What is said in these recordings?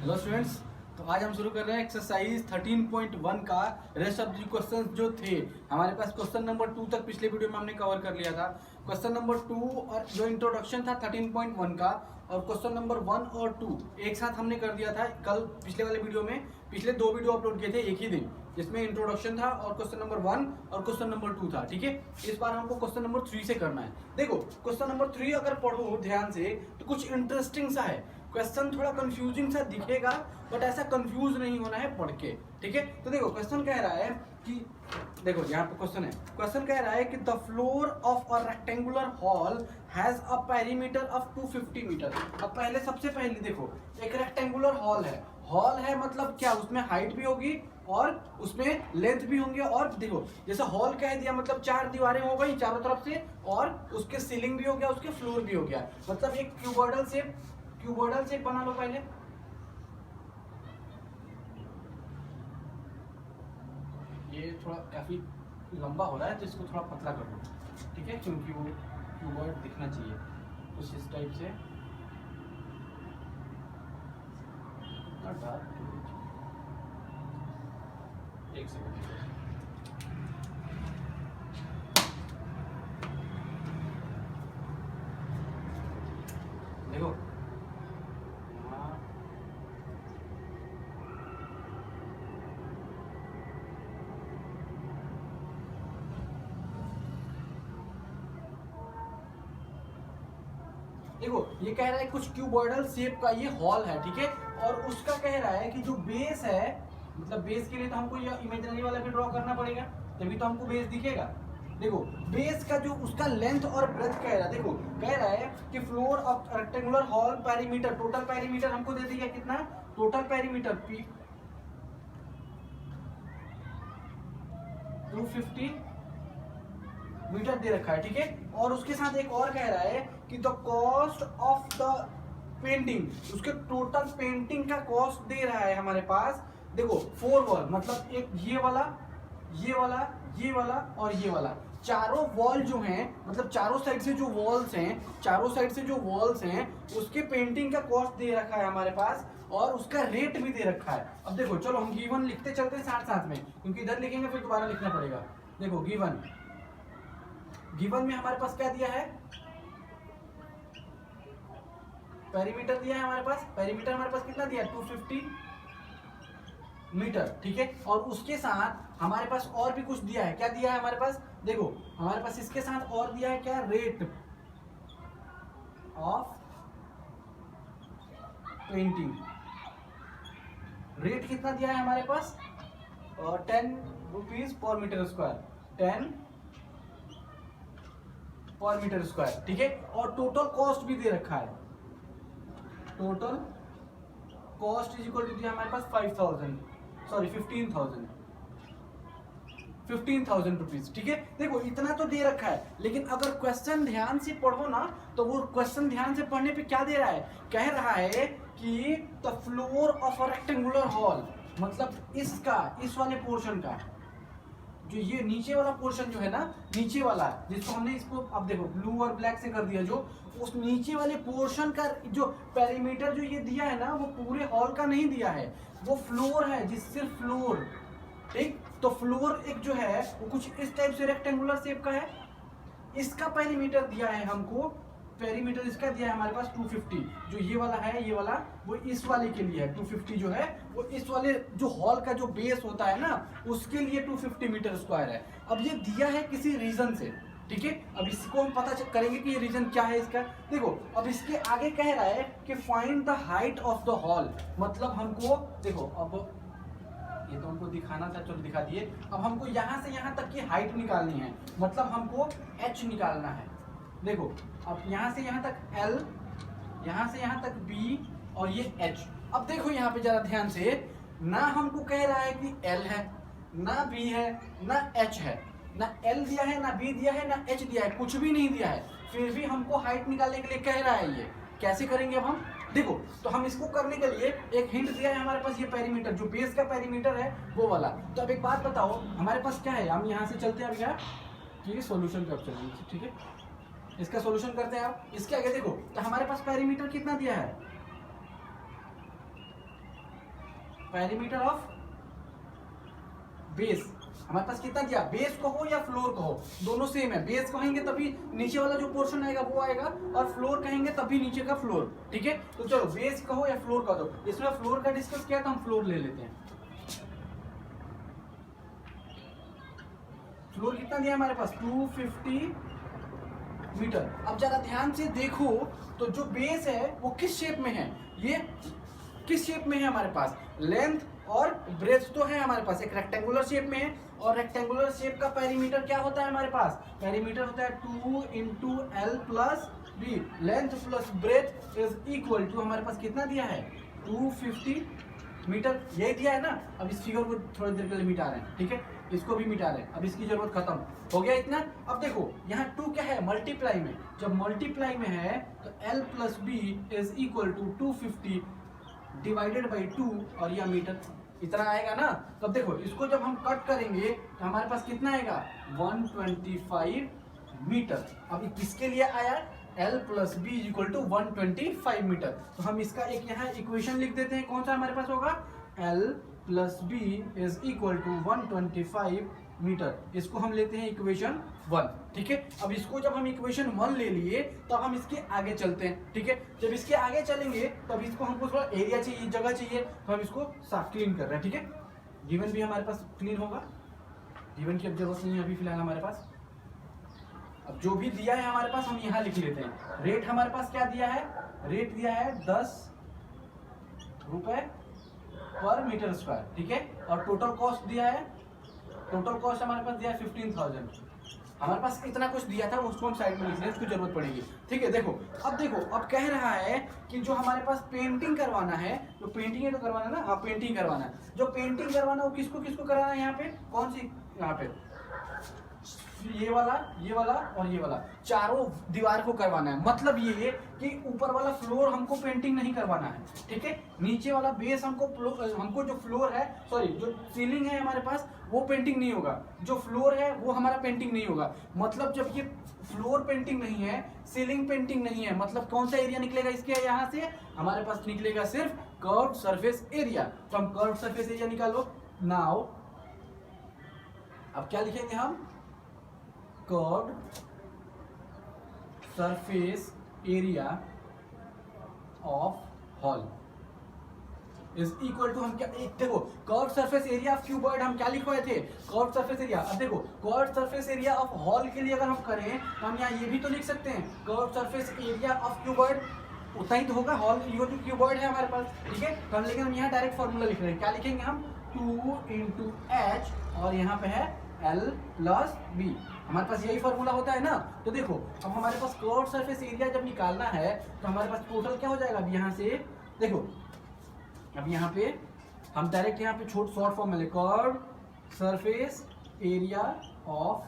Hello students, तो आज हम शुरू कर रहे हैं एक्सरसाइज 13.1 का रेस्ट ऑफ दी क्वेश्चंस जो थे हमारे पास। क्वेश्चन नंबर 2 तक पिछले वीडियो में हमने कवर कर लिया था। क्वेश्चन नंबर 2 और जो इंट्रोडक्शन था 13.1 का, और क्वेश्चन नंबर 1 और 2 एक साथ हमने कर दिया था कल पिछले वाले वीडियो में। पिछले 2 वीडियो अपलोड किए थे एक ही दिन, जिसमें इंट्रोडक्शन था और क्वेश्चन नंबर 1 और क्वेश्चन नंबर 2 था। ठीक है, इस बार हमको क्वेश्चन नंबर 3 से करना है। देखो क्वेश्चन नंबर 3 अगर पढ़ो ध्यान से तो कुछ इंटरेस्टिंग सा है। क्वेश्चन थोड़ा कंफ्यूजिंग सा दिखेगा, बट ऐसा कंफ्यूज नहीं होना है पढ़ के। ठीक है, तो देखो क्वेश्चन कह रहा है कि देखो यहाँ पे क्वेश्चन कह रहा है कि the floor of a rectangular hall has a perimeter of 250 metre. अब पहले सबसे पहले देखो, एक रेक्टेंगुलर हॉल है मतलब क्या, उसमें हाइट भी होगी और उसमें लेंथ भी होंगे। और देखो जैसे हॉल कह दिया मतलब 4 दीवारें हो गई चारों तरफ से, और उसके सीलिंग भी हो गया, उसके फ्लोर भी हो गया, मतलब एक क्यूबॉइडल शेप बना लो पहले। ये थोड़ा काफी लंबा हो रहा है तो इसको थोड़ा पतला कर दो, ठीक है, क्योंकि वो क्यूबॉइड दिखना चाहिए कुछ इस टाइप से। एक सेकंड, देखो देखो ये कह रहा है कुछ क्यूबॉइडल शेप का ये हॉल है, ठीक है, और उसका कह रहा है कि जो बेस है, मतलब बेस के लिए तो हमको ये इमेजिनरी वाला भी ड्रॉ करना पड़ेगा, तभी तो हमको बेस दिखेगा। देखो बेस का जो उसका लेंथ और ब्रेथ कह रहा है, देखो कह रहा है कि floor of rectangular hall perimeter, total perimeter हमको दे दिया कितना, टोटल पेरीमीटर 250 मीटर दे रखा है, ठीक है। और उसके साथ एक और कह रहा है कि the cost of the painting, उसके टोटल पेंटिंग का कॉस्ट दे रहा है हमारे पास। देखो 4 वॉल मतलब एक ये वाला और ये वाला, चारों वॉल जो हैं, मतलब चारों साइड से जो वॉल्स हैं उसके पेंटिंग का कॉस्ट दे रखा है हमारे पास, और उसका रेट भी दे रखा है। अब देखो चलो हम गिवन लिखते चलते हैं साथ में, क्योंकि इधर लिखेंगे फिर दोबारा लिखना पड़ेगा। देखो गिवन में हमारे पास क्या दिया है, पेरीमीटर दिया है हमारे पास। पेरीमीटर हमारे पास कितना दिया है, 250 मीटर, ठीक है। और उसके साथ हमारे पास और भी कुछ दिया है, क्या दिया है हमारे पास, देखो हमारे पास इसके साथ और दिया है क्या, रेट ऑफ पेंटिंग। रेट कितना दिया है हमारे पास, 10 रुपीज पर मीटर स्क्वायर, 10 पर मीटर स्क्वायर, ठीक है। और टोटल कॉस्ट भी दे रखा है, total cost is equal to दिया हमारे पास 15,000 रुपीज, ठीक है। देखो इतना तो दे रखा है, लेकिन अगर क्वेश्चन ध्यान से पढ़ो ना, तो वो क्वेश्चन ध्यान से पढ़ने पे क्या दे रहा है, कह रहा है कि the floor of a rectangular hall, मतलब इस वाले पोर्शन का, जो ये नीचे वाला पोर्शन जो है ना, नीचे वाला जिसको हमने इसको अब देखो ब्लू और ब्लैक से कर दिया, जो उस नीचे वाले पोर्शन का जो पेरीमीटर जो ये दिया है ना, वो पूरे हॉल का नहीं दिया है, वो फ्लोर है, जिस सिर्फ फ्लोर, ठीक। तो फ्लोर एक जो है वो कुछ इस टाइप से रेक्टेंगुलर शेप का है, इसका पेरीमीटर दिया है हमको, पेरीमीटर इसका दिया है हमारे पास 250, जो ये वाला है, ये वाला वो इस वाले के लिए है, 250 जो है वो इस वाले जो हॉल का जो बेस होता है ना, उसके लिए 250 मीटर स्क्वायर है। अब ये दिया है किसी रीजन से, ठीक है। अब इसको हम पता करेंगे कि ये रीजन क्या है इसका। देखो अब इसके आगे कह रहा है कि find the height of the hall, मतलब हमको देखो, अब ये तो हमको दिखाना था, चलो दिखा दिए। अब हमको यहाँ से यहाँ तक की हाइट निकालनी है, मतलब हमको h निकालना है। देखो अब यहाँ से यहाँ तक L, यहाँ से यहाँ तक B, और ये H। अब देखो यहाँ पे जरा ध्यान से, ना हमको कह रहा है कि L है, ना B है, ना H है, ना L दिया है, ना B दिया है, ना H दिया है, कुछ भी नहीं दिया है, फिर भी हमको हाइट निकालने के लिए कह रहा है। ये कैसे करेंगे अब हम, देखो तो हम इसको करने के लिए एक हिंट दिया है हमारे पास, ये पेरीमीटर जो बेस का पेरीमीटर है वो वाला। तो अब एक बात बताओ, हमारे पास क्या है, हम यहाँ से चलते हैं अब यार, ठीक है, सोल्यूशन पे अब चलेंगे, ठीक है, इसका सोल्यूशन करते हैं। आप इसके आगे देखो, तो हमारे पास पेरीमीटर कितना दिया है, पेरीमीटर ऑफ बेस हमारे पास कितना दिया, बेस कहो या फ्लोर कहो दोनों सेम है। बेस कहेंगे तभी नीचे वाला जो पोर्शन आएगा वो आएगा, और फ्लोर कहेंगे तभी नीचे का फ्लोर। ठीक है, तो चलो बेस कहो या फ्लोर कह दो, इसमें फ्लोर का डिस्कस किया तो हम फ्लोर ले लेते हैं। फ्लोर कितना दिया हमारे पास 250 मीटर। अब जरा ध्यान से देखो तो जो बेस है वो किस शेप में है, ये किस शेप में है हमारे पास, लेंथ और ब्रेथ तो है हमारे पास, एक रेक्टेंगुलर शेप में है, और रेक्टेंगुलर शेप का पेरीमीटर क्या होता है हमारे पास, पेरीमीटर होता है 2 into L plus B, length plus breadth is equal to हमारे पास कितना दिया है 250 मीटर, यही दिया है ना। अब इस फिगर को थोड़ी देर के लिए मिटा रहे हैं, ठीक है, इसको भी मिटा रहे हैं, अब इसकी जरूरत खत्म हो गया इतना। अब देखो यहाँ 2 क्या है, मल्टीप्लाई में, जब मल्टीप्लाई में है तो l plus B is equal to 250 divided by 2, और यह मीटर इतना आएगा ना। तब देखो इसको जब हम कट करेंगे तो हमारे पास कितना आएगा 125 मीटर। अब ये किसके लिए आया, L plus B is equal to 125 metre. तो हम इसका एक यहाँ इक्वेशन लिख देते हैं, कौन सा हमारे पास होगा, L plus B is equal to 125 metre, इसको हम लेते हैं इक्वेशन 1। ठीक है, अब इसको जब हम इक्वेशन 1 ले लिए तब हम इसके आगे चलते हैं। ठीक है, जब इसके आगे चलेंगे तब इसको हमको थोड़ा एरिया चाहिए, जगह चाहिए, तो हम इसको साफ क्लीन कर रहे हैं। ठीक है, गिवन भी हमारे पास क्लीन होगा, गिवन की अब जरूरत नहीं है अभी फिलहाल हमारे पास। अब जो भी दिया है हमारे पास हम यहाँ लिख लेते हैं। रेट हमारे पास क्या दिया है, रेट दिया है 10 रुपए पर मीटर स्क्वायर। ठीक है, और टोटल कॉस्ट दिया है, टोटल कॉस्ट हमारे पास दिया है 15,000। हमारे पास इतना कुछ दिया था, उसको हम साइड में लिख लें, उसको जरूरत पड़ेगी। ठीक है, देखो अब कह रहा है कि जो हमारे पास पेंटिंग करवाना है, जो पेंटिंग है तो करवाना ना, हाँ पेंटिंग करवाना है, जो पेंटिंग करवाना वो किसको किसको कराना है, यहाँ पे कौन सी, यहाँ पे ये वाला और ये वाला, चारों दीवार को करवाना है। मतलब ये कि ऊपर वाला फ्लोर हमको पेंटिंग नहीं करवाना है। ठीक है, नीचे वाला बेस हमको जो फ्लोर है, सॉरी जो सीलिंग है हमारे पास वो पेंटिंग नहीं होगा, जो फ्लोर है वो हमारा पेंटिंग नहीं होगा। मतलब जब ये फ्लोर पेंटिंग नहीं है, सीलिंग पेंटिंग नहीं है, मतलब कौन सा एरिया निकलेगा इसके, यहाँ से हमारे पास निकलेगा सिर्फ कर्व्ड सरफेस एरिया। तो हम कर्व्ड सरफेस एरिया निकालो नाउ। अब क्या लिखेंगे हम, curved surface area of hall is equal to, हम क्या देखो curved surface area of cuboid हम क्या लिखवाए थे, कर्व्ड सरफेस एरिया। अब देखो curved surface area of hall के लिए अगर हम करें तो हम यहाँ ये भी तो लिख सकते हैं, curved surface area of cuboid, उतना ही तो होगा, हॉल ये जो क्यूबॉइड है हमारे पास। ठीक है, तो हम लेकिन हम यहाँ डायरेक्ट फॉर्मूला लिख रहे हैं, क्या लिखेंगे हम 2 इंटू एच, और यहाँ पे है L प्लस बी, हमारे पास यही फॉर्मूला होता है ना। तो देखो अब हमारे पास कर्व्ड सरफेस एरिया जब निकालना है तो हमारे पास टोटल क्या हो जाएगा, अब यहाँ से देखो, अब यहाँ पे हम डायरेक्ट यहाँ पे शॉर्ट फॉर्म में curved surface area of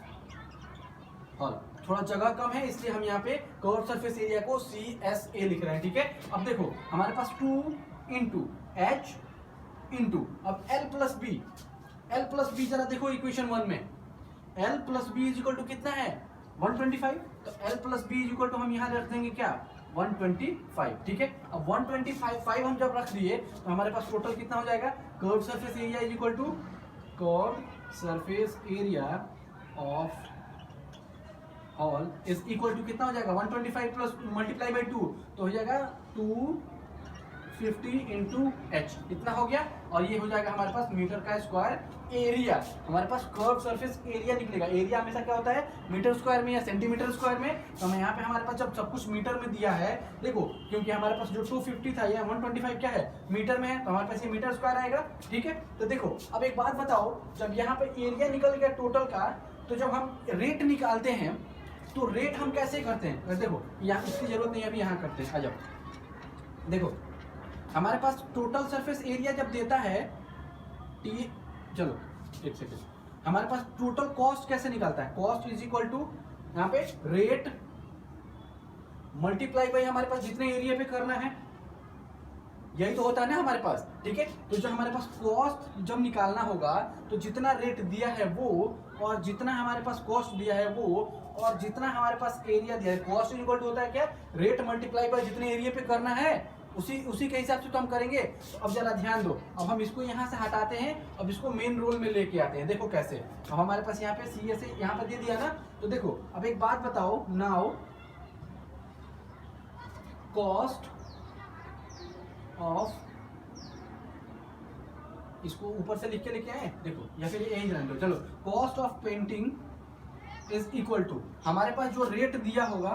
hall, थोड़ा जगह कम है इसलिए हम यहाँ पे कर्व्ड सरफेस एरिया को CSA लिख रहे हैं। ठीक है, अब देखो हमारे पास 2 इंटू एच इंटू अब L प्लस बी जरा देखो इक्वेशन 1 में, L plus B is equal to कितना है 125, तो L plus B is equal to हम यहाँ रख देंगे क्या 125। ठीक है, अब 125 हम जब रख दिए तो हमारे पास टोटल कितना हो जाएगा, curved surface area is equal to curved surface area of hall is equal to कितना हो जाएगा 125 प्लस मल्टीप्लाई बाई 2, तो हो जाएगा 250 इंटू एच, इतना हो गया। और ये हो जाएगा हमारे पास मीटर का स्क्वायर एरिया, हमारे पास कर्व सरफेस एरिया निकलेगा। एरिया हमेशा क्या होता है मीटर स्क्वायर में या सेंटीमीटर स्क्वायर में, तो हमें यहाँ पे हमारे पास जब सब कुछ मीटर में दिया है, देखो क्योंकि हमारे पास जो 250 था या 125 क्या है मीटर में है, तो हमारे पास ये मीटर स्क्वायर आएगा। ठीक है, तो देखो अब एक बात बताओ, जब यहाँ पे एरिया निकल गया टोटल का, तो जब हम रेट निकालते हैं तो रेट हम कैसे करते हैं, देखो यहाँ इसकी जरूरत नहीं है, अभी यहाँ करते हैं। आ जाओ, देखो हमारे पास टोटल सरफेस एरिया जब देता है चलो एक सेकेंड, हमारे पास टोटल कॉस्ट कैसे निकलता है, कॉस्ट इज इक्वल टू यहाँ पे रेट मल्टीप्लाई बाई हमारे पास जितने एरिया पे करना है, यही तो होता है ना हमारे पास। ठीक है, तो जो हमारे पास कॉस्ट जब निकालना होगा तो जितना रेट दिया है वो, और जितना हमारे पास कॉस्ट दिया है वो, और जितना हमारे पास एरिया दिया है, कॉस्ट इक्वल टू होता है क्या रेट मल्टीप्लाई बाय जितने एरिया पे करना है उसी के हिसाब से तो हम करेंगे। तो अब जरा ध्यान दो, अब हम इसको यहाँ से हटाते हैं, अब इसको मेन रोल में लेके आते हैं। देखो कैसे, अब हमारे पास यहाँ पे सी एस यहाँ पे दे दिया ना, तो देखो अब एक बात बताओ, नाउ कॉस्ट ऑफ, इसको ऊपर से लिख के लेके आए, देखो या फिर यही रहने दो, चलो cost of painting is equal to, हमारे पास जो रेट दिया होगा,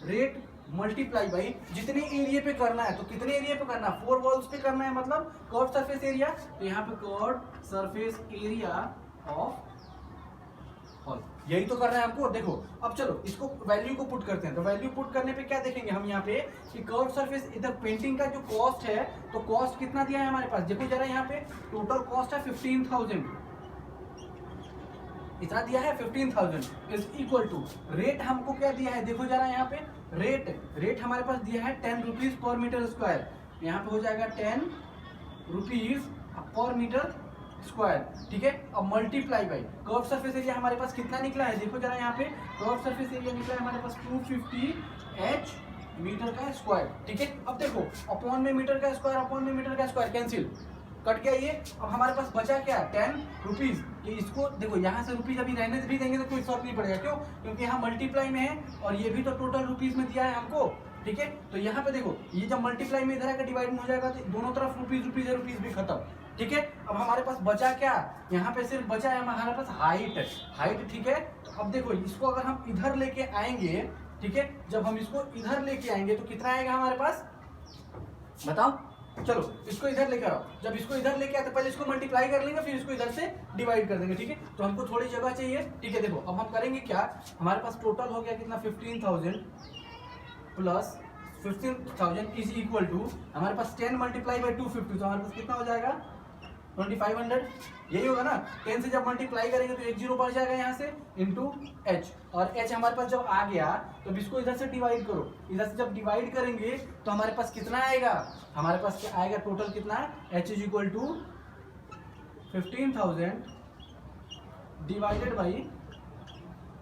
रेट मल्टीप्लाई बाई जितने एरिया पे करना है, तो कितने एरिया पे करना है, 4 वॉल्स पे करना है, मतलब कर्व सरफेस एरिया, तो यहाँ पे curve surface area of hall, यही तो करना है हमको। देखो अब चलो इसको वैल्यू को पुट करते हैं, तो वैल्यू पुट करने पे क्या देखेंगे हम यहाँ पे कि कर्व सरफेस, इधर पेंटिंग का जो कॉस्ट है, तो कॉस्ट कितना दिया है हमारे पास, देखो जरा यहाँ पे टोटल कॉस्ट है 15,000, इतना दिया है 15,000 इज इक्वल टू रेट हमको क्या दिया है, देखो जरा यहाँ पे रेट हमारे पास दिया है 10 रुपीज पर मीटर स्क्वायर, यहाँ पे हो जाएगा 10 रुपीज पर मीटर स्क्वायर, ठीक है। अब multiply by curve surface area हमारे पास कितना निकला है, देखो जरा यहाँ पे कर्व सरफेस एरिया निकला है हमारे पास 250 H मीटर का स्क्वायर, ठीक है। अब देखो अपॉन में मीटर का स्क्वायर, अपॉन में मीटर का स्क्वायर कैंसिल, कट गया ये। अब हमारे पास बचा क्या, 10 रुपीज, कि इसको देखो यहाँ से रुपीज अभी रहने भी देंगे तो कोई फर्क नहीं पड़ेगा, क्यों, क्योंकि यहाँ मल्टीप्लाई में है और ये भी तो टोटल रुपीज में दिया है हमको, ठीक है। तो यहाँ पे देखो ये जब मल्टीप्लाई में इधर आकर डिवाइड में हो जाएगा तो दोनों तरफ रुपीज रुपीज है, रुपीज भी खत्म, ठीक है। अब हमारे पास बचा क्या, यहाँ पे सिर्फ बचा है हमारे पास हाइट, ठीक है। तो अब देखो इसको अगर हम इधर लेके आएंगे, ठीक है, जब हम इसको इधर लेके आएंगे तो कितना आएगा हमारे पास, बताओ, चलो इसको इधर लेकर आओ, जब इसको इधर लेके आते पहले इसको मल्टीप्लाई कर लेंगे, फिर इसको इधर से डिवाइड कर देंगे, ठीक है। तो हमको थोड़ी जगह चाहिए, ठीक है। देखो अब हम करेंगे क्या, हमारे पास टोटल हो गया कितना 15,000 प्लस 15,000 इज इक्वल टू हमारे पास 10 मल्टीप्लाई बाई 250, तो हमारे पास कितना हो जाएगा 2500, यही होगा ना। 10 से जब मल्टीप्लाई करेंगे तो एक जीरो बढ़ जाएगा यहाँ से इंटू एच, और एच हमारे पास जब आ गया तो इसको इधर से डिवाइड करो, इधर से जब डिवाइड करेंगे तो हमारे पास कितना आएगा, हमारे पास क्या आएगा टोटल कितना, H is equal to 15,000 divided by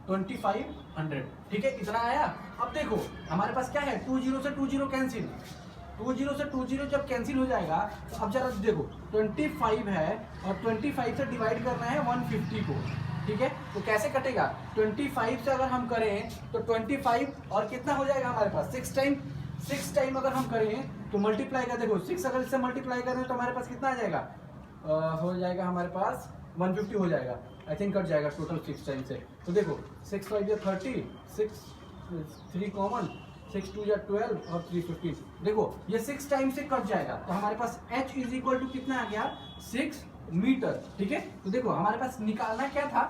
2500, ठीक है, इतना आया। अब देखो हमारे पास क्या है, 20 से 20 कैंसिल, 20 से 20 जब कैंसिल हो जाएगा तो अब जरा देखो 25 है और 25 से डिवाइड करना है 150 को, ठीक है। तो कैसे कटेगा, 25 से अगर हम करें तो 25 और कितना हो जाएगा हमारे पास 6 टाइम अगर हम करें तो मल्टीप्लाई का, देखो 6 अगर इससे मल्टीप्लाई करें तो हमारे पास कितना आ जाएगा, हो जाएगा हमारे पास 150 हो जाएगा, आई थिंक कट जाएगा टोटल 6 टाइम से। तो देखो 6 5 या 30, 6 3 कॉमन, 6 2 या 12 और 3 15, देखो ये 6 टाइम से कट जाएगा, तो हमारे पास h इज इक्वल टू कितना आ गया 6 मीटर, ठीक है। तो देखो हमारे पास निकालना क्या था,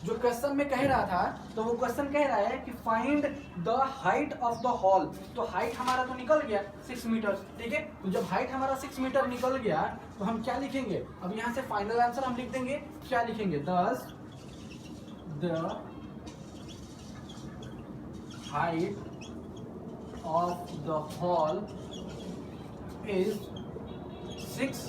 जो क्वेश्चन में कह रहा था, तो वो क्वेश्चन कह रहा है कि find the height of the hall, तो हाइट हमारा तो निकल गया 6 मीटर, ठीक है। तो जब हाइट हमारा 6 मीटर निकल गया तो हम क्या लिखेंगे, अब यहाँ से फाइनल आंसर हम लिख देंगे, क्या लिखेंगे, thus the height of the hall is 6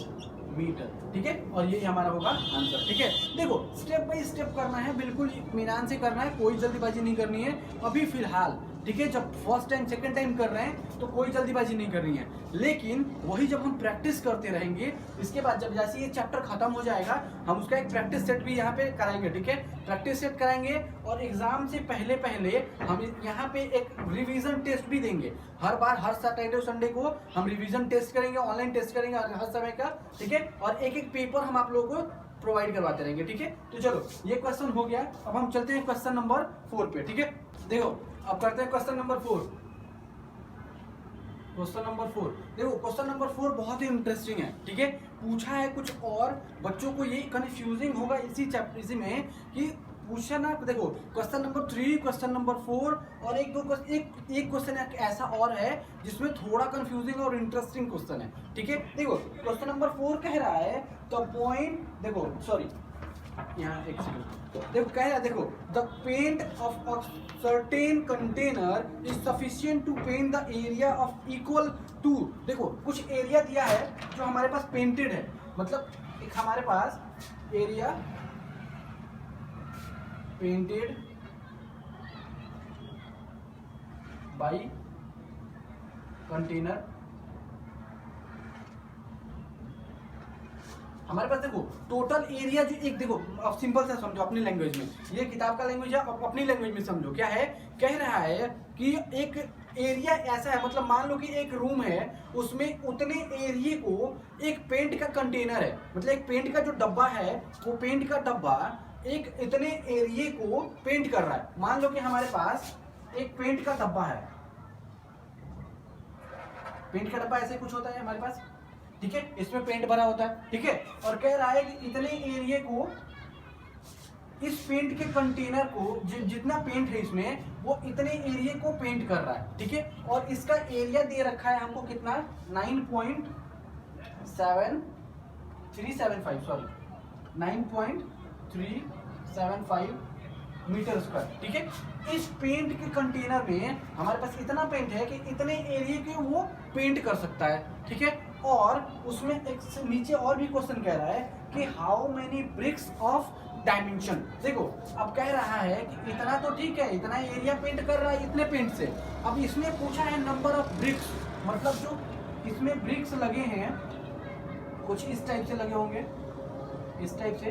metre, ठीक है। और ये हमारा होगा आंसर, ठीक है। देखो स्टेप बाय स्टेप करना है, बिल्कुल इत्मीनान से करना है, कोई जल्दीबाजी नहीं करनी है अभी फिलहाल, ठीक है। जब फर्स्ट टाइम सेकंड टाइम कर रहे हैं तो कोई जल्दीबाजी नहीं करनी है, लेकिन वही जब हम प्रैक्टिस करते रहेंगे, इसके बाद जब जैसे ये चैप्टर खत्म हो जाएगा हम उसका एक प्रैक्टिस सेट भी यहाँ पे कराएंगे, ठीक है। प्रैक्टिस सेट कराएंगे और एग्जाम से पहले हम यहाँ पे एक रिवीजन टेस्ट भी देंगे, हर बार हर सैटरडे संडे को हम रिवीजन टेस्ट करेंगे, ऑनलाइन टेस्ट करेंगे हर समय का, ठीक है। और एक एक पेपर हम आप लोगों को प्रोवाइड करवाते रहेंगे, ठीक है। तो चलो ये क्वेश्चन हो गया, अब हम चलते हैं क्वेश्चन नंबर 4 पे, ठीक है। देखो अब करते हैं क्वेश्चन नंबर 4। क्वेश्चन नंबर 4, देखो क्वेश्चन नंबर 4 बहुत ही इंटरेस्टिंग है, ठीक है। पूछा है कुछ और, बच्चों को ये कंफ्यूजिंग होगा इसी चैप्टर इसी में कि पूछा ना, देखो क्वेश्चन नंबर 3, क्वेश्चन नंबर 4 और एक क्वेश्चन ऐसा और है जिसमें थोड़ा कंफ्यूजिंग और इंटरेस्टिंग क्वेश्चन है, ठीक है। देखो क्वेश्चन नंबर 4 कह रहा है द पॉइंट, देखो सॉरी यहाँ एक सेकंड, देखो कह रहा है, देखो the paint of a certain container is sufficient to paint the area of equal to, देखो कुछ एरिया दिया है जो हमारे पास पेंटेड है, मतलब एक हमारे पास एरिया पेंटेड बाय कंटेनर, हमारे पास देखो टोटल एरिया जो एक, देखो अब सिंपल सा समझो अपनी लैंग्वेज में, ये किताब का लैंग्वेज है, अपनी लैंग्वेज में समझो क्या है, कह रहा है कि एक एरिया ऐसा है, मतलब मान लो कि एक रूम है, उसमें उतने एरिया को एक पेंट का कंटेनर है, मतलब एक पेंट का जो डब्बा है, वो पेंट का डब्बा एक इतने एरिया को पेंट कर रहा है। मान लो कि हमारे पास एक पेंट का डब्बा है, पेंट का डब्बा ऐसे कुछ होता है हमारे पास, ठीक है, इसमें पेंट भरा होता है, ठीक है, और कह रहा है कि इतने एरिया को, इस पेंट के कंटेनर को जितना पेंट है इसमें, वो इतने एरिया को पेंट कर रहा है, ठीक है, और इसका एरिया दे रखा है हमको कितना, 9.375 मीटर स्क्वायर, ठीक है। इस पेंट के कंटेनर में हमारे पास इतना पेंट है कि इतने एरिया के वो पेंट कर सकता है, ठीक है। और उसमें एक नीचे और भी क्वेश्चन कह रहा है कि how many bricks of dimension, देखो अब कह रहा है कि इतना तो ठीक है, इतना एरिया पेंट कर रहा है इतने पेंट से, अब इसमें पूछा है नंबर ऑफ ब्रिक्स, मतलब जो इसमें ब्रिक्स लगे हैं कुछ इस टाइप से लगे होंगे, इस टाइप से,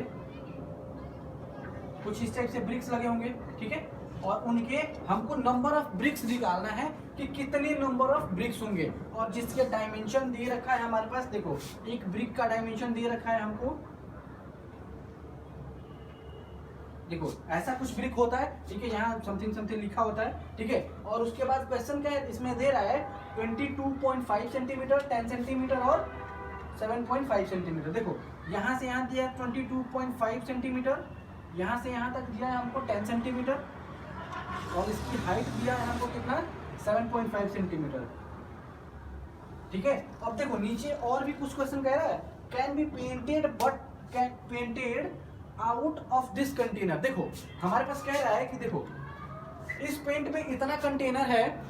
कुछ इस टाइप से ब्रिक्स लगे होंगे, ठीक है, और उनके हमको नंबर ऑफ ब्रिक्स निकालना है कि कितने नंबर ऑफ ब्रिक्स होंगे, और जिसके डायमेंशन दे रखा है हमारे पास, देखो एक ब्रिक का डायमेंशन दे रखा है हमको, देखो ऐसा कुछ ब्रिक होता है, ठीक है, यहाँ समथिंग समथिंग लिखा होता है, ठीक है, और उसके बाद क्वेश्चन क्या है, इसमें दे रहा है 22.5 सेंटीमीटर, 10 सेंटीमीटर और 7.5 सेंटीमीटर, देखो यहाँ से यहाँ दिया 22.5 सेंटीमीटर, यहाँ से यहाँ तक दिया है हमको 10 सेंटीमीटर, और इसकी हाइट दिया है हमको कितना, 7.5 सेंटीमीटर, ठीक है। अब देखो नीचे और भी कुछ क्वेश्चन कह रहा है, can be painted but can painted out of this container, देखो हमारे पास कह रहा है कि देखो इस पेंट में इतना कंटेनर है,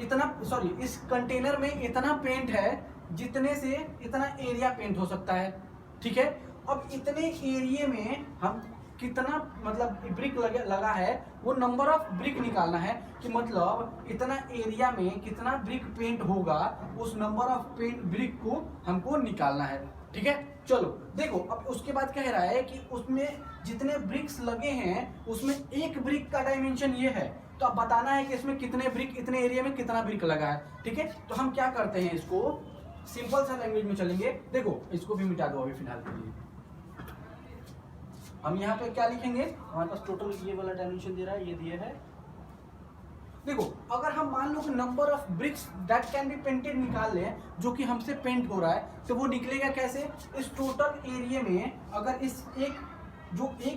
इतना सॉरी इस कंटेनर में इतना पेंट है जितने से इतना एरिया पेंट हो सकता है, ठीक है। अब इतने एरिया में हम कितना मतलब ब्रिक लगा है, वो नंबर ऑफ ब्रिक निकालना है कि मतलब इतना एरिया में कितना ब्रिक पेंट होगा, उस नंबर ऑफ पेंट ब्रिक को हमको निकालना है, ठीक है। चलो देखो अब उसके बाद कह रहा है कि उसमें जितने ब्रिक्स लगे हैं उसमें एक ब्रिक का डायमेंशन ये है, तो अब बताना है कि इसमें कितने ब्रिक, इतने एरिया में कितना ब्रिक लगा है, ठीक है। तो हम क्या करते हैं, इसको सिंपल सा लैंग्वेज में चलेंगे, देखो इसको भी मिटा दो अभी फिलहाल के लिए, हम यहाँ पे क्या लिखेंगे, हमारे पास टोटल ये वाला डायमेंशन दे रहा है, ये दिया है, देखो अगर हम मान लो कि number of bricks that can be painted निकाल लें, जो कि हमसे पेंट हो रहा है, तो वो निकलेगा कैसे, इस टोटल एरिया में अगर इस एक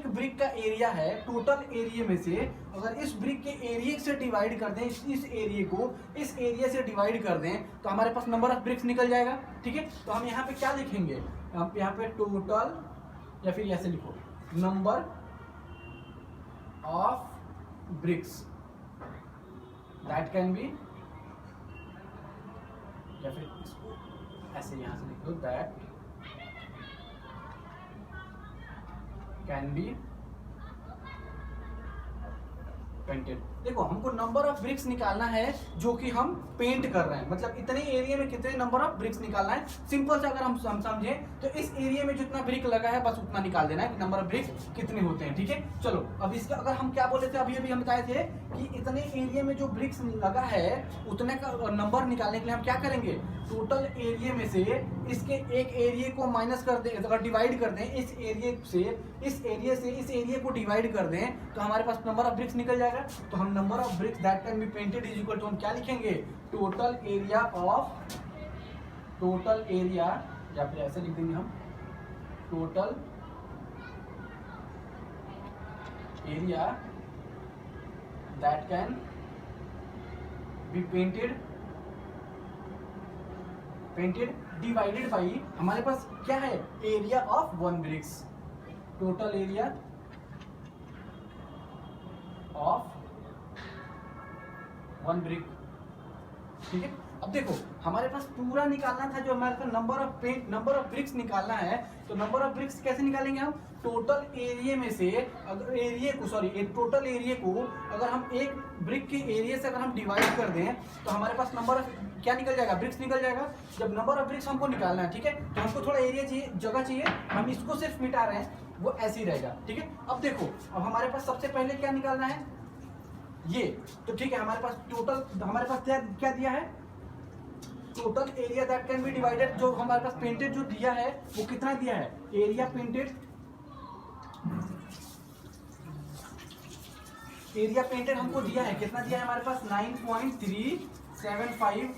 ब्रिक का एरिया है, टोटल एरिया में से अगर इस ब्रिक के एरिया से डिवाइड कर दें, इस एरिया को इस एरिया से डिवाइड कर दें, तो हमारे पास नंबर ऑफ ब्रिक्स निकल जाएगा, ठीक है। तो हम यहाँ पे क्या लिखेंगे, आप यहाँ पे टोटल, या फिर ऐसे लिखो number of bricks that can B, या फिर इसको ऐसे यहां से लिख दो, दैट कैन बी पेंटेड। देखो हमको नंबर ऑफ ब्रिक्स निकालना है जो कि हम पेंट कर रहे हैं, मतलब इतने एरिया में कितने नंबर ऑफ ब्रिक्स निकालना है। सिंपल से अगर हम समझें तो इस एरिया में जितना ब्रिक लगा है बस उतना निकाल देना है कि नंबर ऑफ ब्रिक्स कितने होते हैं, ठीक है। चलो अब इसका अगर हम क्या बोले थे, अभी अभी हम बताए थे कि इतने एरिया में जो ब्रिक्स लगा है उतने का नंबर निकालने के लिए हम क्या करेंगे, टोटल एरिया में से इसके एक एरिया को माइनस कर दें, अगर डिवाइड कर दें, इस एरिया से इस एरिया को डिवाइड कर दें तो हमारे पास नंबर ऑफ ब्रिक्स निकल जाएगा। तो हम number of bricks that can be painted is equal to, हम क्या लिखेंगे, टोटल एरिया, या फिर ऐसे लिख देंगे हम, total area that can be painted divided by, हमारे पास क्या है, area of one bricks, total area of one brick, ठीक है। अब देखो हमारे पास पूरा निकालना था, जो हमारे पास नंबर ऑफ ब्रिक्स निकालना है, तो नंबर ऑफ ब्रिक्स कैसे निकालेंगे हम, टोटल एरिया में से अगर टोटल एरिया को अगर हम एक ब्रिक के एरिया से अगर हम डिवाइड कर दें तो हमारे पास नंबर ऑफ क्या निकल जाएगा, ब्रिक्स निकल जाएगा। जब नंबर ऑफ ब्रिक्स हमको निकालना है, ठीक है, तो हमको थोड़ा एरिया चाहिए, जगह चाहिए, हम इसको सिर्फ मिटा रहे हैं, वो ऐसे ही रहेगा, ठीक है। अब देखो, अब हमारे पास सबसे पहले क्या निकालना है, ये तो ठीक है, हमारे पास टोटल, हमारे पास क्या दिया है, total area that can B divided, जो हमारे पास पेंटेड जो दिया है वो कितना दिया है, एरिया पेंटेड, एरिया पेंटेड हमको दिया है, कितना दिया है हमारे पास, 9.375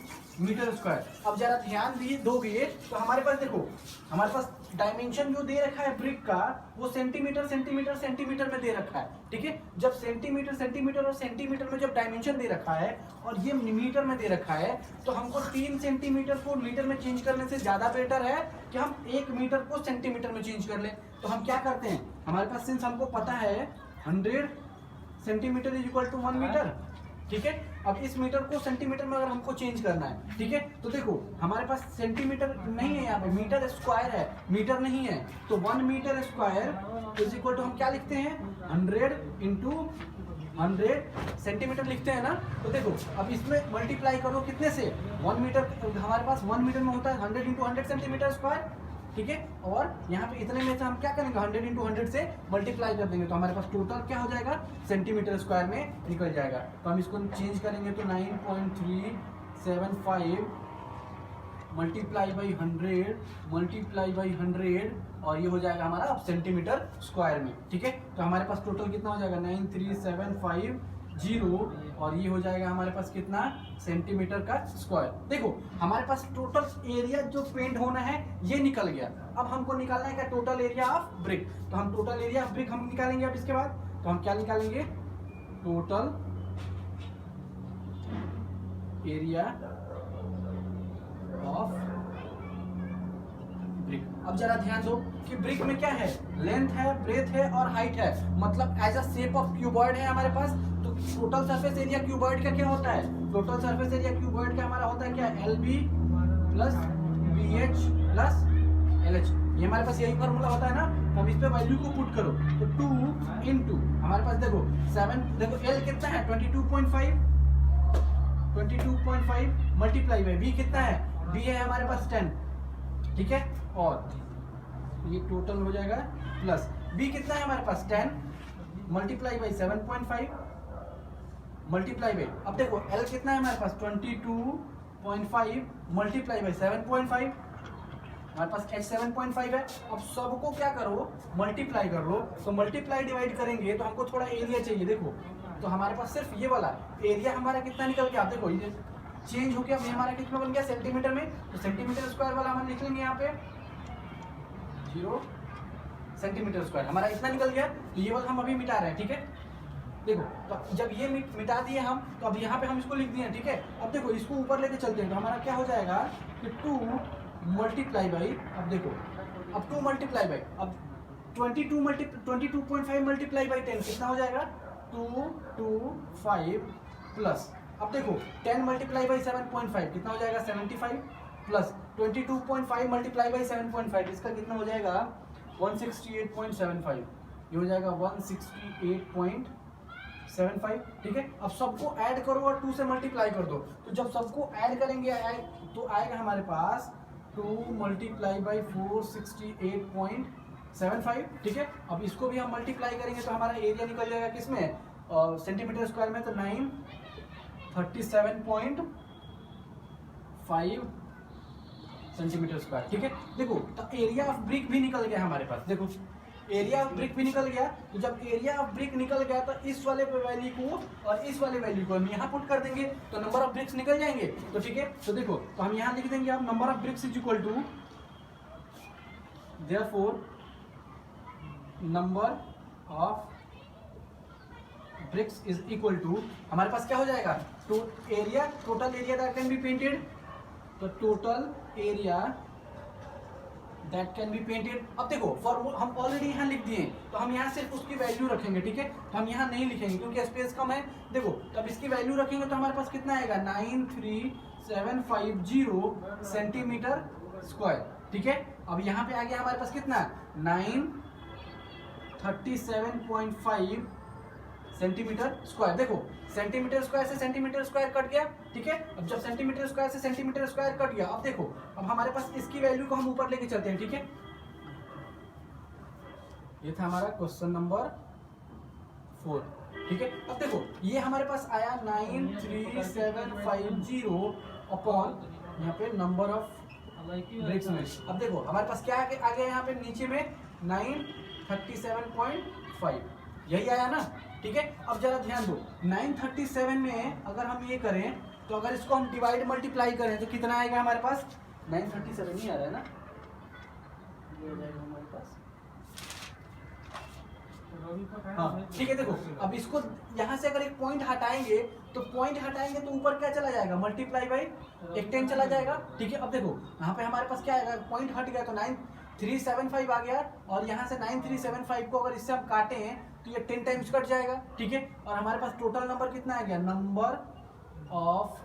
मीटर स्क्वायर। अब जरा ध्यान दोगे तो हमारे पास देखो, हमारे पास डायमेंशन जो दे रखा है ब्रिक का, वो सेंटीमीटर सेंटीमीटर सेंटीमीटर में दे रखा है, ठीक है। जब सेंटीमीटर सेंटीमीटर और सेंटीमीटर में जब डायमेंशन दे रखा है और ये मीटर में दे रखा है, तो हमको 3 सेंटीमीटर को मीटर में चेंज करने से ज्यादा बेटर है कि हम 1 मीटर को सेंटीमीटर में चेंज कर लें। तो हम क्या करते हैं, हमारे पास सिंस हमको पता है 100 centimetre is equal to 1 metre, ठीक है। अब इस मीटर को सेंटीमीटर में अगर हमको चेंज करना है, ठीक है, तो देखो हमारे पास सेंटीमीटर नहीं है, यहाँ पे मीटर स्क्वायर है, मीटर नहीं है, तो 1 metre square is equal to हम क्या लिखते हैं, 100 इंटू 100 सेंटीमीटर लिखते हैं ना। तो देखो अब इसमें मल्टीप्लाई करो कितने से, 1 मीटर, हमारे पास 1 मीटर में होता है 100 इंटू 100 सेंटीमीटर स्क्वायर, ठीक है। और यहाँ पे इतने में से हम क्या करेंगे, 100 इंटू 100 से मल्टीप्लाई कर देंगे, तो हमारे पास टोटल क्या हो जाएगा, सेंटीमीटर स्क्वायर में निकल जाएगा। तो हम इसको चेंज करेंगे तो 9.375 मल्टीप्लाई बाई 100 मल्टीप्लाई बाई 100 और ये हो जाएगा हमारा अब सेंटीमीटर स्क्वायर में, ठीक है। तो हमारे पास टोटल कितना हो जाएगा, 93750 और ये हो जाएगा हमारे पास कितना, सेंटीमीटर का स्क्वायर। देखो हमारे पास टोटल एरिया जो पेंट होना है ये निकल गया। अब हमको निकालना है क्या, टोटल एरिया ऑफ ब्रिक। तो हम टोटल एरिया ऑफ ब्रिक हम निकालेंगे। अब इसके बाद तो हम क्या निकालेंगे, टोटल एरिया ऑफ ब्रिक। अब जरा ध्यान दो कि ब्रिक में क्या है, लेंथ है, ब्रेथ है और हाइट है, मतलब as a shape of cuboid है हमारे पास। तो टोटल सरफेस एरिया क्यूबॉइड का क्या होता है, टोटल सरफेस एरिया क्यूबॉइड का हमारा होता है क्या, LB plus BH plus LH। ये हमारे पास यही फॉर्मूला होता है ना। तो अब इस पे वैल्यू को पुट करो तो 2 इंटू हमारे पास देखो 7, देखो L कितना है 22.5 मल्टीप्लाई बाई B कितना है, B है हमारे पास 10, ठीक है। और ये टोटल हो जाएगा प्लस B कितना है हमारे पास 10 मल्टीप्लाई बाई 7.5 मल्टीप्लाई बाई, अब देखो L कितना है हमारे पास 22.5 मल्टीप्लाई बाई 7.5, हमारे पास H 7.5 है। अब सबको क्या करो, मल्टीप्लाई कर लो। तो मल्टीप्लाई डिवाइड करेंगे तो हमको थोड़ा एरिया चाहिए। देखो तो हमारे पास सिर्फ ये वाला एरिया हमारा कितना निकल गया, आप देखो ये चेंज हो गया, अब हमारा कितना बन गया, सेंटीमीटर में। तो सेंटीमीटर स्क्वायर वाला हम लिख लेंगे यहाँ पे 0 सेंटीमीटर स्क्वायर, हमारा इतना निकल गया। तो ये वाला हम अभी मिटा रहे हैं, ठीक है। देखो तो जब ये मिटा दिए हम, तो अब यहाँ पे हम इसको लिख दिए, ठीक है। अब देखो इसको ऊपर लेके चलते हैं तो हमारा क्या हो जाएगा कि 2 मल्टीप्लाई बाई, अब देखो अब 2 मल्टीप्लाई बाई, अब 22.5 मल्टीप्लाई बाई 10 कितना हो जाएगा, 225 प्लस, अब देखो 10 मल्टीप्लाई बाई 7.5 कितना हो जाएगा 75 प्लस 22.5 मल्टीप्लाई बाई 7.5 इसका कितना हो जाएगा 168.75, ये हो जाएगा 168.75, ठीक है। अब सबको ऐड करो और 2 से मल्टीप्लाई कर दो। तो जब सबको ऐड करेंगे तो आएगा हमारे पास 2 मल्टीप्लाई बाई 468.75, ठीक है। अब इसको भी हम मल्टीप्लाई करेंगे तो हमारा एरिया निकल जाएगा किसमें, सेंटीमीटर स्क्वायर में, तो 937.5 सेंटीमीटर स्क्वायर, ठीक है। देखो तो एरिया ऑफ ब्रिक भी निकल गया हमारे पास, देखो एरिया ऑफ ब्रिक भी निकल गया। तो जब एरिया ऑफ ब्रिक निकल गया तो इस वाले वैल्यू को और इस वाले वैल्यू को हम यहाँ पुट कर देंगे तो नंबर ऑफ ब्रिक्स निकल जाएंगे। तो ठीक है, तो देखो तो हम यहाँ लिख देंगे अब number of bricks is equal to, therefore number of bricks is equal to, हमारे पास क्या हो जाएगा, तो area, total area that can be painted, तो total area that can be painted. अब देखो फॉर्मूला हम ऑलरेडी यहाँ लिख दिए, तो हम यहाँ सिर्फ उसकी वैल्यू रखेंगे, ठीक है। तो हम यहाँ नहीं लिखेंगे क्योंकि स्पेस कम है। देखो तब इसकी वैल्यू रखेंगे तो हमारे पास कितना आएगा 93750 सेंटीमीटर स्क्वायर, ठीक है। अब यहाँ पे आ गया हमारे पास कितना 937.5 सेंटीमीटर स्क्वायर। देखो सेंटीमीटर स्क्वायर से सेंटीमीटर स्क्वायर कट गया, ठीक है। अब जब सेंटीमीटर स्क्वायर से सेंटीमीटर स्क्वायर कट गया, अब देखो अब हमारे पास इसकी वैल्यू को हम ऊपर लेके चलते हैं, ठीक है। ये था हमारा क्वेश्चन नंबर 4, ठीक है। अब देखो ये हमारे पास आया 93750 अपॉन यहाँ पे नंबर ऑफ ब्रिक्स में। अब देखो हमारे पास क्या आ गया यहाँ पे नीचे में 937.5, यही आया ना, ठीक है। अब जरा ध्यान दो 937 में अगर हम ये करें तो अगर इसको हम डिवाइड मल्टीप्लाई करें तो कितना आएगा हमारे पास, 937 ही आ रहा है ना, ये हो जाएगा हमारे पास, हाँ ठीक है। देखो अब इसको यहाँ से अगर एक पॉइंट हटाएंगे तो ऊपर क्या चला जाएगा, मल्टीप्लाई बाई एक 10 चला जाएगा, ठीक है। अब देखो यहाँ पे हमारे पास क्या आएगा, पॉइंट हट गया तो 9375 आ गया, और यहाँ से 9375 को अगर इससे हम काटे हैं तो ये 10 टाइम्स कट जाएगा, ठीक है। और हमारे पास टोटल नंबर कितना आ गया, number of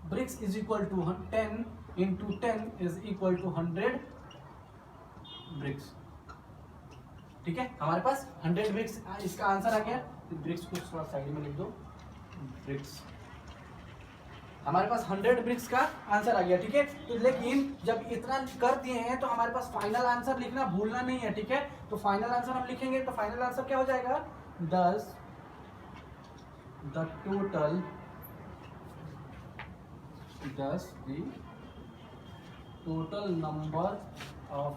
bricks is equal to 10 into 10 is equal to 100 bricks, ठीक है। हमारे पास 100 ब्रिक्स इसका आंसर आ गया। तो ब्रिक्स को थोड़ा साइड में लिख दो, ब्रिक्स हमारे पास 100 ब्रिक्स का आंसर आ गया, ठीक है। तो लेकिन जब इतना कर दिए हैं तो हमारे पास फाइनल आंसर लिखना भूलना नहीं है, ठीक है। तो फाइनल आंसर हम लिखेंगे तो फाइनल आंसर क्या हो जाएगा, 10 the total number of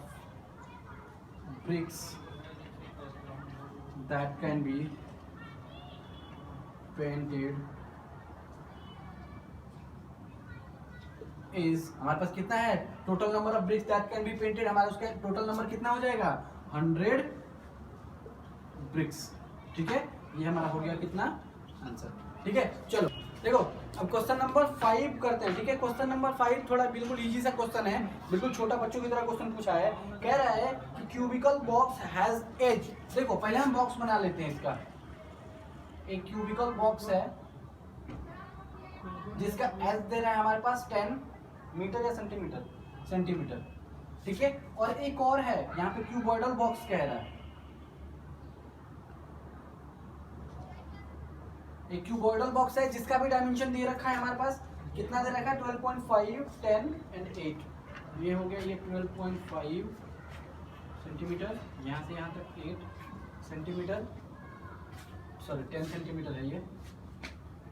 bricks that can be painted is, हमारे पास कितना है, total number of bricks that can be painted, हमारा उसका टोटल नंबर कितना हो जाएगा, 100 bricks, ठीक है। ये हमारा हो गया कितना आंसर, ठीक है। चलो देखो अब क्वेश्चन नंबर 5 करते हैं, ठीक है। क्वेश्चन नंबर 5 थोड़ा बिल्कुल इजी सा क्वेश्चन है, बिल्कुल छोटा बच्चों की तरह क्वेश्चन पूछा है। कह रहा है कि क्यूबिकल बॉक्स हैज एज। देखो पहले हम बॉक्स बना लेते हैं इसका। एक क्यूबिकल बॉक्स है जिसका एज दे रहा है हमारे पास 10 मीटर या सेंटीमीटर, ठीक है। और एक और है यहाँ पे क्यूबॉइडल बॉक्स कह रहा है, एक क्यूबॉइडल बॉक्स है जिसका भी डायमेंशन दे रखा है हमारे पास, कितना दे रखा है, 12.5, 10 एंड 8। ये हो गया ये 12.5 सेंटीमीटर, यहाँ से यहाँ तक 8 सेंटीमीटर, सॉरी 10 सेंटीमीटर है ये,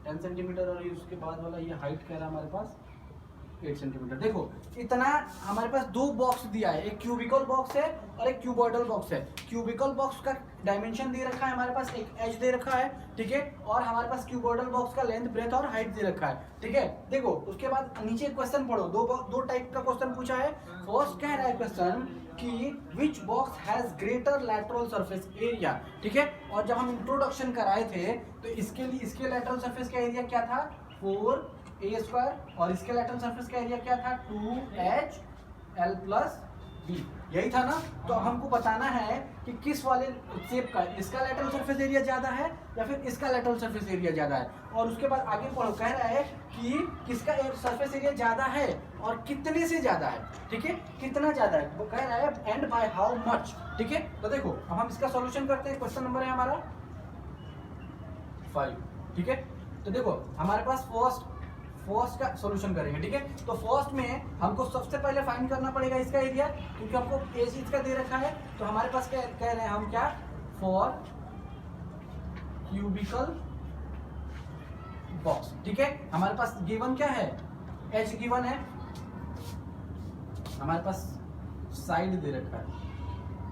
10 सेंटीमीटर, और ये उसके बाद वाला ये हाइट कह रहा है हमारे पास 8 सेंटीमीटर। देखो इतना हमारे पास दो बॉक्स दिया है, एक क्यूबिकल बॉक्स है और एक क्यूबॉइडल बॉक्स है। क्यूबिकल बॉक्स का डायमेंशन दे रखा है हमारे पास, एक एज दे रखा है, ठीक है। और हमारे पास क्यूबॉइडल बॉक्स का लेंथ, ब्रेथ और हाइट दे रखा है, ठीक है। देखो उसके बाद नीचे क्वेश्चन पढ़ो, दो टाइप का क्वेश्चन पूछा है। फर्स्ट कह रहा है क्वेश्चन कि which box has greater lateral surface area, ठीक है। और जब हम इंट्रोडक्शन कराए थे तो इसके लिए इसके लैटरल सरफेस का एरिया क्या था, 4a², और इसके लैटरल सरफेस का एरिया क्या था, 2HL+B, यही था ना। तो हमको बताना है कि किस वाले शेप का इसका लैटरल सरफेस एरिया ज्यादा है या फिर इसका लैटरल सरफेस एरिया ज्यादा है। और उसके बाद आगे पढ़ो, कह रहा है कि किसका सरफेस एरिया ज्यादा है और कितने से ज्यादा है, ठीक है, कितना ज्यादा है वो कह रहा है, एंड बाय हाउ मच, ठीक है। तो देखो अब हम इसका सॉल्यूशन करते हैं। क्वेश्चन नंबर है हमारा 5, ठीक है। तो देखो हमारे पास फर्स्ट का सॉल्यूशन करेंगे, ठीक है। तो फर्स्ट में हमको सबसे पहले फाइंड करना पड़ेगा इसका एरिया, क्योंकि हमको एज इसका दे रखा है। तो हमारे पास क्या कह रहे हैं हम, क्या, फॉर क्यूबिकल बॉक्स, ठीक है। हमारे पास गिवन क्या है, एज गिवन है, हमारे पास साइड दे रखा है,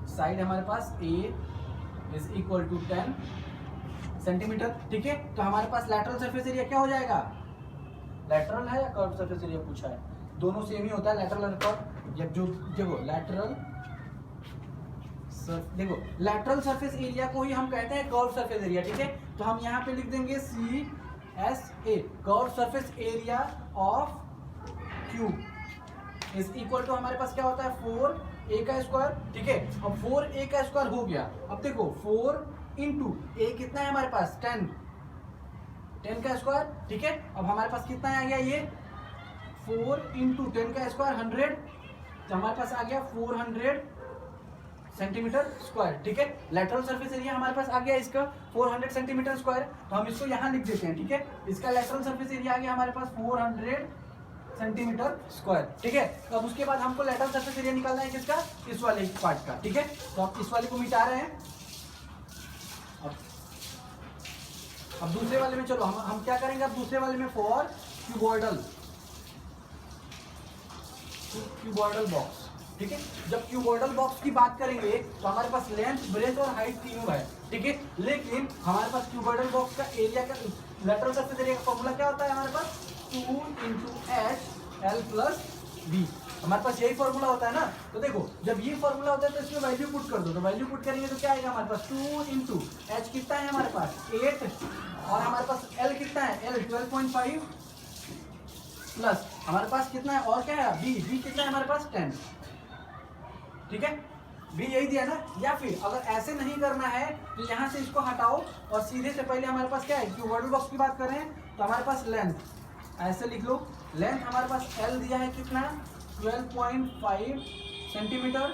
साइड हमारे पास a is equal to 10 centimetre, ठीक है। तो हमारे पास लैटरल सरफेस एरिया क्या हो जाएगा, लैटरल है या कर्व सरफेस एरिया पूछा है, दोनों सेम ही होता है, लैटरल और कर्व। जब जो देखो लैटरल सरफेस एरिया को ही हम कहते हैं कर्व सरफेस एरिया, ठीक है। तो हम यहाँ पे लिख देंगे CSA, curve surface area of cube is equal to, हमारे पास क्या होता है, 4a का स्क्वायर, ठीक है। अब 4a का स्क्वायर हो गया। अब देखो 4 इंटू a कितना है हमारे पास, 10 का स्क्वायर, ठीक है। अब हमारे पास कितना आ गया, ये 4 इंटू 10 का स्क्वायर 100, तो हमारे पास आ गया 400 सेंटीमीटर स्क्वायर, ठीक है। लेटरल सरफेस एरिया हमारे पास आ गया इसका 400 सेंटीमीटर स्क्वायर, तो हम इसको यहाँ लिख देते हैं, ठीक है। इसका लेटरल सरफेस एरिया आ गया हमारे पास 400 सेंटीमीटर स्क्वायर, ठीक है। तो अब उसके बाद हमको लेटरल सरफेस एरिया निकालना है किसका, इस वाले पार्ट का, ठीक है। तो अब इस वाले को मिटा रहे हैं। अब दूसरे वाले में चलो हम क्या करेंगे, अब दूसरे वाले में फॉर क्यूबॉइडल बॉक्स, ठीक है। जब क्यूबॉइडल बॉक्स की बात करेंगे तो हमारे पास लेंथ, ब्रेथ और हाइट तीनों है, ठीक है। लेकिन हमारे पास क्यूबॉइडल बॉक्स का एरिया का लेटरल सरफेस एरिया का फॉर्मूला क्या होता है हमारे पास, 2 × H/L+B, हमारे पास यही फॉर्मूला होता है ना। तो देखो जब ये फॉर्मूला होता है तो इसमें वैल्यू पुट कर दो, तो वैल्यू पुट करेंगे तो क्या आएगा हमारे पास, 2 × H कितना है हमारे पास 8, और हमारे पास L कितना है, L 12.5 प्लस हमारे पास कितना है और क्या है B कितना है हमारे पास 10, ठीक है। B यही दिया ना। या फिर अगर ऐसे नहीं करना है तो यहाँ से इसको हटाओ और सीधे से पहले हमारे पास क्या है, क्यूबॉइडल बॉक्स की बात कर रहे हैं तो हमारे पास लेंथ ऐसे लिख लो, लेंथ हमारे पास L दिया है कितना 12.5 सेंटीमीटर,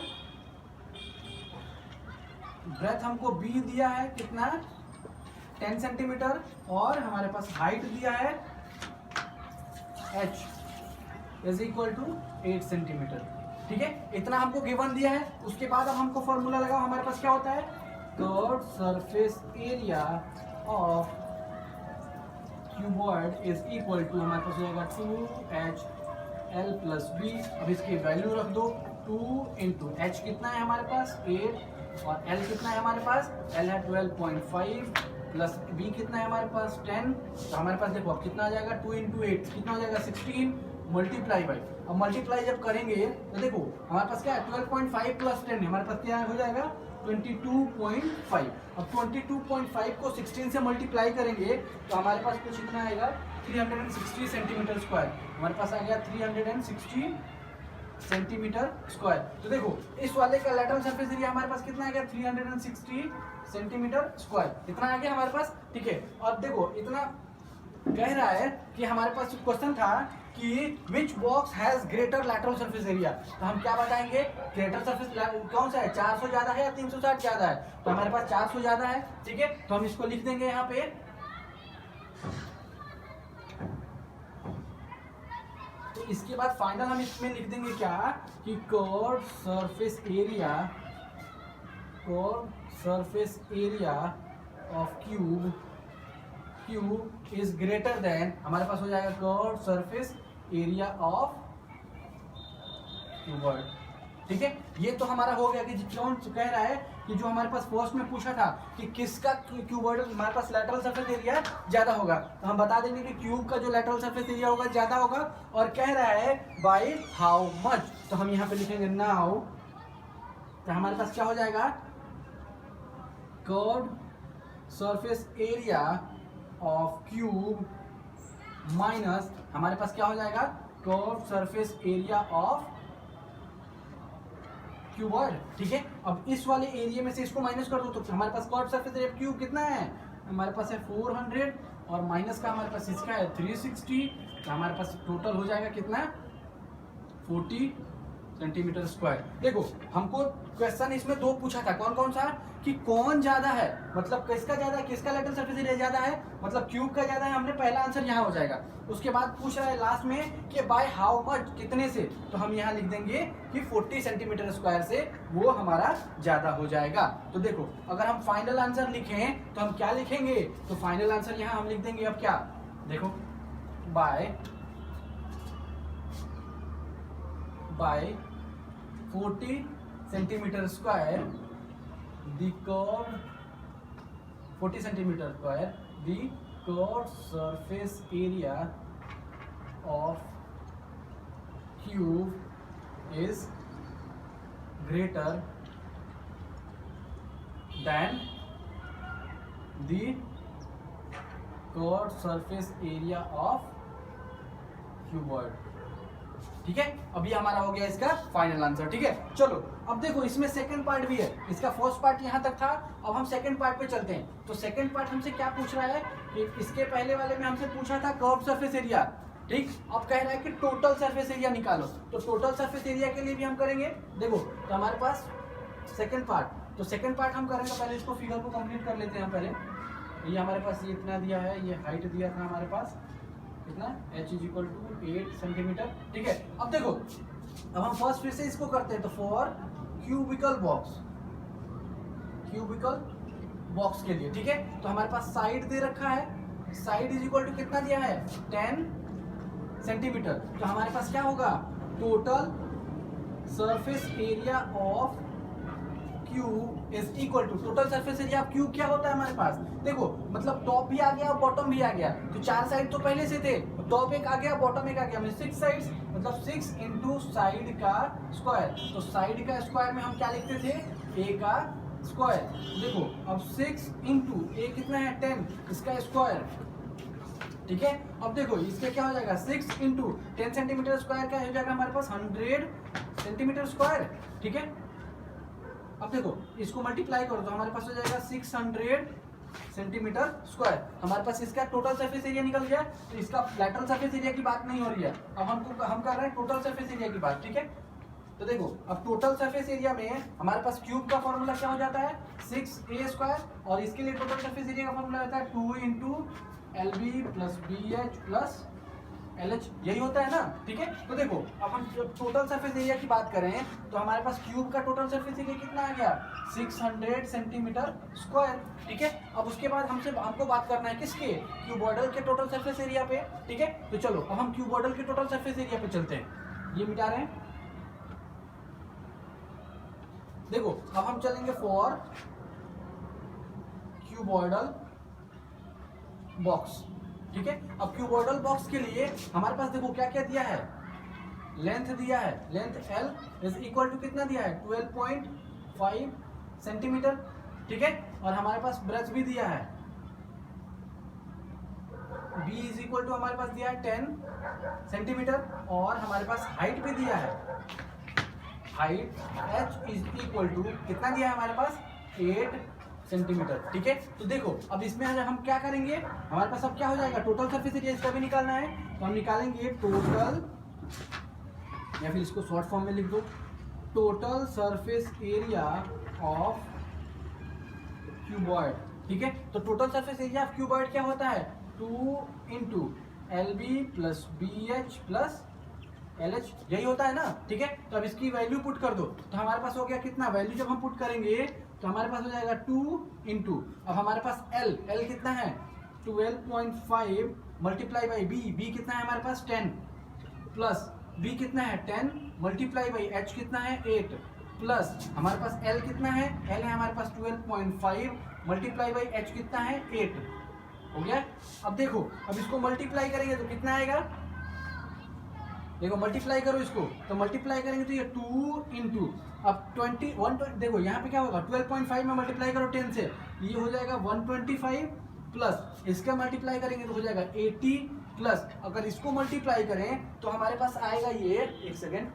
ब्रेथ हमको B दिया है कितना 10 सेंटीमीटर, और हमारे पास हाइट दिया है H is equal to 8 centimetre, ठीक है। इतना हमको गिवन दिया है। उसके बाद अब हमको फॉर्मूला लगाओ, हमारे पास क्या होता है, curve surface area of cuboid is equal to हमारे पास हो जाएगा 2HL+B। अब इसकी वैल्यू रख दो, 2 × H कितना है हमारे पास 8, और L कितना है हमारे पास, L है 12.5 प्लस B कितना है हमारे पास 10। तो हमारे पास देखो अब कितना आ जाएगा, 2 × 8 कितना हो जाएगा 16 मल्टीप्लाई बाई, अब मल्टीप्लाई जब करेंगे तो देखो हमारे पास क्या है 12.5 प्लस 10 हमारे पास क्या हो जाएगा 22.5। अब 22.5 को 16 से मल्टीप्लाई करेंगे तो हमारे पास कुछ इतना आएगा 360 सेंटीमीटर स्क्वायर, हमारे पास आ गया 360 सेंटीमीटर स्क्वायर। तो देखो इस वाले का लेटरल सरफेस एरिया हमारे पास कितना आ गया 360 सेंटीमीटर स्क्वायर, इतना आ गया हमारे पास, ठीक है। और देखो इतना कह रहा है कि हमारे पास क्वेश्चन था कि which box has greater lateral surface area, तो हम क्या बताएंगे, ग्रेटर सरफेस कौन सा है, 400 ज्यादा है या 360 ज्यादा है, तो हमारे पास 400 ज्यादा है, ठीक है। तो हम इसको लिख देंगे यहाँ पे, तो इसके बाद फाइनल हम इसमें लिख देंगे क्या कि curve surface area of cube is greater than, हमारे पास हो जाएगा curve surface area of cuboid, ठीक है। ये तो हमारा हो गया कि कौन कह रहा है कि जो हमारे पास फर्स्ट में पूछा था कि किसका क्यूबॉइड हमारे पास लेटरल सरफेस एरिया ज्यादा होगा, तो हम बता देंगे कि क्यूब का जो लेटरल सरफेस एरिया होगा ज्यादा होगा, और कह रहा है बाय हाउ मच, तो हम यहाँ पे लिखेंगे नाउ, तो हमारे पास क्या हो जाएगा curve surface area of cube minus हमारे पास क्या हो जाएगा curve surface area of cuboid, ठीक है। अब इस वाले एरिया में से इसको माइनस कर दो तो हमारे पास कर्व सरफेस एरिया क्यूब कितना है, हमारे पास है 400, और माइनस का हमारे पास इसका है 360, तो हमारे पास टोटल हो जाएगा कितना 40 सेंटीमीटर स्क्वायर। देखो हमको क्वेश्चन इसमें दो पूछा था, कौन कौन सा, कि कौन ज्यादा है, मतलब किसका ज्यादा है, किसका लेटरल सरफेस एरिया ज्यादा है, मतलब क्यूब का ज्यादा है, हमने पहला आंसर यहाँ हो जाएगा। उसके बाद पूछ रहा है लास्ट में कि बाय हाउ मच, कितने से, तो हम यहाँ लिख देंगे कि 40 सेंटीमीटर स्क्वायर से वो हमारा ज्यादा हो जाएगा। तो देखो अगर हम फाइनल आंसर लिखें तो हम क्या लिखेंगे, तो फाइनल आंसर यहाँ हम लिख देंगे अब क्या, देखो by 40 centimetre square the curve 40 centimetre square the curved surface area of cube is greater than the curved surface area of cuboid, ठीक है। अभी हमारा हो गया इसका फाइनल आंसर, ठीक है। चलो अब देखो इसमें सेकंड पार्ट भी है, इसका फर्स्ट पार्ट यहाँ तक था, अब हम सेकंड पार्ट पे चलते हैं। तो सेकंड पार्ट हमसे क्या पूछ रहा है कि इसके पहले वाले में हमसे पूछा था कर्व सरफेस एरिया, ठीक। अब कह रहा है कि टोटल सरफेस एरिया निकालो, तो टोटल सरफेस एरिया के लिए भी हम करेंगे। देखो तो हमारे पास सेकंड पार्ट, तो सेकंड पार्ट हम करेंगे, पहले इसको फिगर को कंप्लीट कर लेते हैं पहले। ये हमारे पास ये इतना दिया है, ये हाइट दिया था हमारे पास कितना, h is equal to 8 centimetre, ठीक है। अब देखो, अब हम फर्स्ट फिर से इसको करते हैं, तो फॉर क्यूबिकल बॉक्स के लिए, ठीक है। तो हमारे पास साइड दे रखा है, साइड इज इक्वल टू कितना दिया है 10 सेंटीमीटर। तो हमारे पास क्या होगा, total surface area of cube is equal to, total surface area of cube क्या होता है हमारे पास, देखो मतलब टॉप भी आ गया और बॉटम भी आ गया, तो 4 साइड तो पहले से थे, टॉप एक आ गया बॉटम एक आ गया, मतलब 6 साइड्स, मतलब 6 इंटू साइड का स्क्वायर। तो साइड का स्क्वायर में हम क्या लिखते थे, ए का स्क्वायर। देखो अब 6 इंटू ए कितना है 10, इसका स्क्वायर, ठीक है। अब देखो इसका क्या हो जाएगा, 6 इंटू 10 सेंटीमीटर स्क्वायर का हो जाएगा हमारे पास 100 सेंटीमीटर स्क्वायर, ठीक है। अब देखो इसको मल्टीप्लाई करो तो हमारे पास हो जाएगा 600 सेंटीमीटर स्क्वायर। हमारे पास इसका टोटल सरफेस एरिया निकल गया, तो इसका लैटरल सरफेस एरिया की बात नहीं हो रही है, अब हम कर रहे हैं टोटल सरफेस एरिया की बात, ठीक है। तो देखो अब टोटल सरफेस एरिया में हमारे पास क्यूब का फॉर्मूला क्या हो जाता है 6a स्क्वायर, और इसके लिए टोटल सरफेस एरिया का फॉर्मूला होता है 2 into LB plus BH plus LH, यही होता है ना, ठीक है। तो देखो अब हम टोटल सरफेस एरिया की बात करें तो हमारे पास क्यूब का टोटल सरफेस एरिया कितना आ गया 600 सेंटीमीटर स्क्वायर, ठीक है। अब उसके बाद हमको बात करना है किसके, क्यूबॉइडल के टोटल सरफेस एरिया पे, ठीक है। तो चलो अब हम क्यूबॉइडल के टोटल सरफेस एरिया पे चलते हैं, ये मिटा रहे हैं। देखो अब हम चलेंगे फॉर क्यूबॉइडल बॉक्स, ठीक है। अब क्यूबॉइडल बॉक्स के लिए हमारे पास देखो क्या क्या दिया है, लेंथ दिया है, length L is equal to कितना दिया है 12.5 सेंटीमीटर, ठीक है। और हमारे पास ब्रेथ भी दिया है, B इज इक्वल टू हमारे पास दिया है 10 सेंटीमीटर, और हमारे पास हाइट भी दिया है, height h is equal to कितना दिया है हमारे पास 8 सेंटीमीटर, ठीक है। तो देखो अब इसमें हम क्या करेंगे, हमारे पास अब क्या हो जाएगा टोटल सरफेस एरिया, इसका भी निकालना है, तो हम निकालेंगे टोटल, या फिर इसको शॉर्ट फॉर्म में लिख दो, total surface area of cuboid, ठीक है। तो total surface area of cuboid क्या होता है 2 into LB plus BH plus LH, यही होता है ना, ठीक है। तो अब इसकी वैल्यू पुट कर दो, तो हमारे पास हो गया कितना, वैल्यू जब हम पुट करेंगे तो हमारे पास हो जाएगा 2 इंटू, अब हमारे पास L कितना है 12.5 मल्टीप्लाई बाई B कितना है हमारे पास 10, प्लस B कितना है 10 मल्टीप्लाई बाई H कितना है 8, प्लस हमारे पास L कितना है, L है हमारे पास 12.5 मल्टीप्लाई बाई H कितना है 8, हो गया। अब देखो अब इसको मल्टीप्लाई करेंगे तो कितना आएगा, देखो मल्टीप्लाई करो इसको, तो मल्टीप्लाई करेंगे तो ये 2 इंटू, अब 21, देखो यहाँ पे क्या होगा 12.5 में मल्टीप्लाई करो 10 से, ये हो जाएगा 125, प्लस इसका मल्टीप्लाई करेंगे तो हो जाएगा 80, प्लस अगर इसको मल्टीप्लाई करें तो हमारे पास आएगा ये, एक सेकेंड,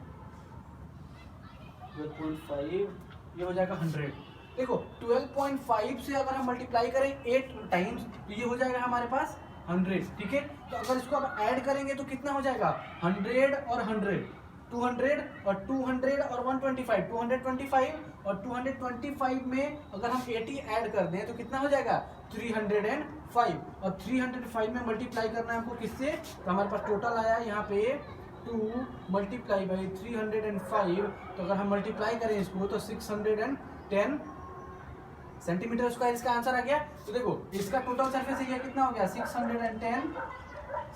12.5 ये हो जाएगा 100। देखो 12.5 से अगर हम मल्टीप्लाई करें 8 टाइम्स तो ये हो जाएगा हमारे पास 100, ठीक है। तो अगर इसको अब ऐड करेंगे तो कितना हो जाएगा 100 और 100, 200 और 200 और 125, 225 और 225 में अगर हम 80 ऐड कर दें तो कितना हो जाएगा 305, और 305 में मल्टीप्लाई करना है हमको किससे, तो हमारे पास टोटल आया यहाँ पे 2 मल्टीप्लाई बाई 305, तो अगर हम मल्टीप्लाई करें इसको तो 610 सेंटीमीटर स्क्वायर इसका आंसर आ गया। तो देखो इसका टोटल सरफेस एरिया कितना हो गया 610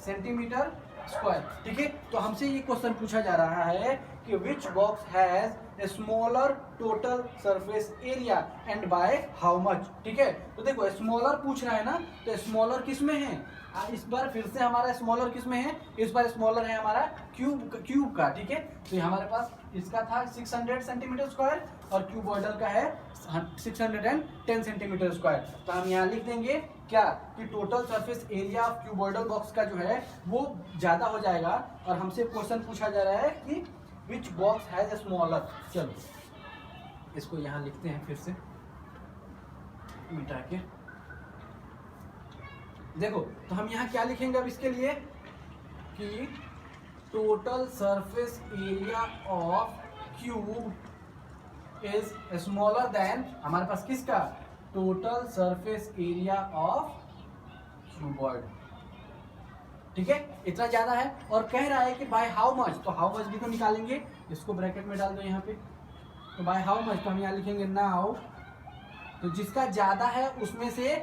सेंटीमीटर स्क्वायर, ठीक है। तो हमसे ये क्वेश्चन पूछा जा रहा है कि which box has a smaller total surface area and by how much, ठीक है। तो देखो स्मॉलर पूछ रहा है ना, तो स्मॉलर किस में है, इस बार फिर से हमारा स्मॉलर किस में है, इस बार स्मॉलर है हमारा क्यूब का, ठीक है। तो हमारे पास इसका था 600 सेंटीमीटर स्क्वायर और क्यूबॉइडल का है 610 सेंटीमीटर स्क्वायर। तो हम यहाँ लिख देंगे क्या कि total surface area of cuboidal box का जो है वो ज़्यादा हो जाएगा, और हमसे क्वेश्चन पूछा जा रहा है कि which box has a smaller. चलो इसको यहाँ लिखते हैं फिर से मिटा के, देखो तो हम यहाँ क्या लिखेंगे अब इसके लिए कि total surface area of cube is smaller then हमारे पास किसका, total surface area of cuboid. ठीक है, इतना ज्यादा है और कह रहा है कि बाय हाउ मच, तो हाउ मच भी तो निकालेंगे, इसको ब्रैकेट में डाल दो यहाँ पे, तो बाय हाउ मच तो हम यहाँ लिखेंगे नाउ, तो जिसका ज्यादा है उसमें से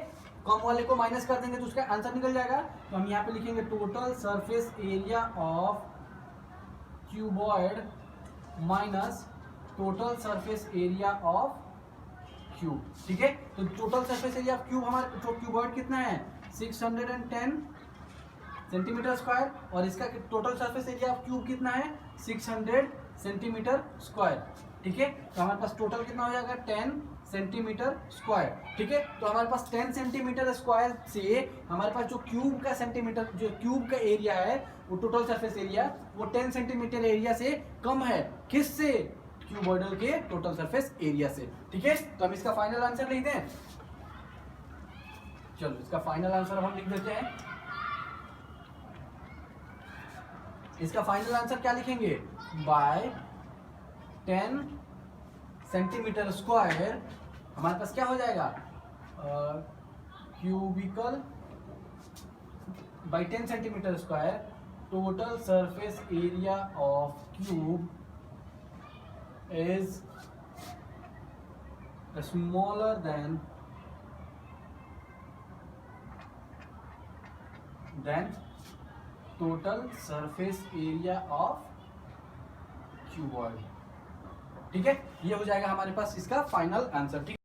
कम वाले को माइनस कर देंगे तो उसका आंसर निकल जाएगा। तो हम यहाँ पे लिखेंगे total surface area of cuboid minus total surface area of cube. ठीक है, तो total surface area of cube हमारे जो क्यूबॉइड कितना है 610 सेंटीमीटर स्क्वायर और इसका total surface area of cube कितना है 600 सेंटीमीटर स्क्वायर। ठीक है, तो हमारे पास टोटल कितना हो जाएगा 10 सेंटीमीटर स्क्वायर। ठीक है, तो हमारे पास 10 सेंटीमीटर स्क्वायर से हमारे पास जो क्यूब का सेंटीमीटर जो क्यूब का एरिया है वो टोटल सरफेस एरिया वो 10 सेंटीमीटर एरिया से कम है, किससे, क्यूबॉइडल के टोटल सरफेस एरिया से। ठीक है, तो हम इसका फाइनल आंसर लिख दें, चलो इसका फाइनल आंसर हम लिख देते हैं। इसका फाइनल आंसर क्या लिखेंगे, बाय 10 सेंटीमीटर स्क्वायर हमारे पास क्या हो जाएगा, cubical by 10 centimetre square total surface area of cube is smaller than total surface area of cuboid. ठीक है, ये हो जाएगा हमारे पास इसका फाइनल आंसर। ठीक।